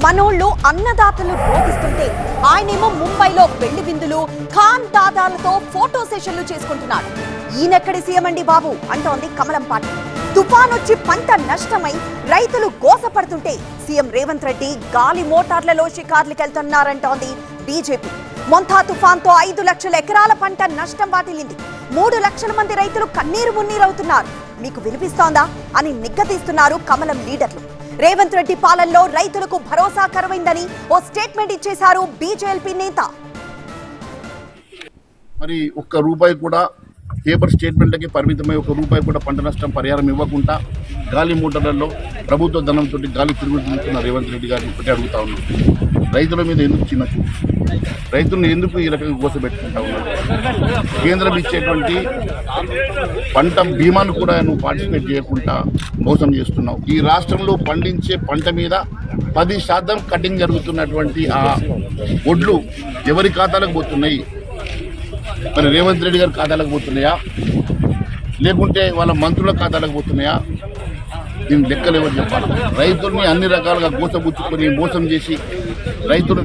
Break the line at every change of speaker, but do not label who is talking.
మనోళ్ళు అన్నదాతలు రోగిస్తుంటే ఆయనేమో ముంబైలో పెళ్లి విందులు ఖాన్ దాదాలతో ఫోటో సెషన్లు చేసుకుంటున్నాడు. ఈయనెక్కడి సీఎం అండి బాబు అంటోంది కమలం పార్టీ. తుఫాన్ వచ్చి పంట నష్టమై రైతులు గోసపడుతుంటే సీఎం రేవంత్ రెడ్డి గాలి మోటార్లలో షికార్లకెళ్తున్నారంటోంది బీజేపీ. మొంతా తుఫాన్తో 5 లక్షల ఎకరాల పంట నష్టం వాటిల్లింది. 3 లక్షల మంది రైతులు కన్నీరు మున్నీరవుతున్నారు. మీకు వినిపిస్తోందా అని నిగ్గదీస్తున్నారు కమలం లీడర్లు. రేవంత్ రెడ్డి పాలనలో రైతులకు భరోసా కరువైందని ఓ స్టేట్మెంట్ ఇచ్చేశారు బీజేపీ నేత.
మరి ఒక్క రూపాయి కూడా పేపర్ స్టేట్మెంట్లకి పరిమితమై ఒక్క రూపాయి కూడా పంట నష్టం పరిహారం ఇవ్వకుండా గాలి మోటార్లలో ప్రభుత్వ ధనంతో గాలి తిరుగుతున్న రేవంత్ రెడ్డి గారిని ఒకటి అడుగుతా ఉన్నాం. రైతుల మీద ఎందుకు చిన్న చూపు? రైతులను ఎందుకు ఈ రకంగా కోసపెట్టుకుంటా ఉన్నారు? కేంద్రం ఇచ్చేటువంటి పంట బీమాను కూడా నువ్వు పార్టిసిపేట్ చేయకుండా మోసం చేస్తున్నావు. ఈ రాష్ట్రంలో పండించే పంట మీద 10% కటింగ్ జరుగుతున్నటువంటి ఆ ఒడ్లు ఎవరి ఖాతాలకు పోతున్నాయి? మరి రేవంత్ రెడ్డి గారి ఖాతాలకు పోతున్నాయా, లేకుంటే వాళ్ళ మంత్రుల ఖాతాలకు పోతున్నాయా? దీని లెక్కలు ఎవరు చెప్పాలి? రైతుల్ని అన్ని రకాలుగా గోసపుచ్చుకొని మోసం చేసి రైతులు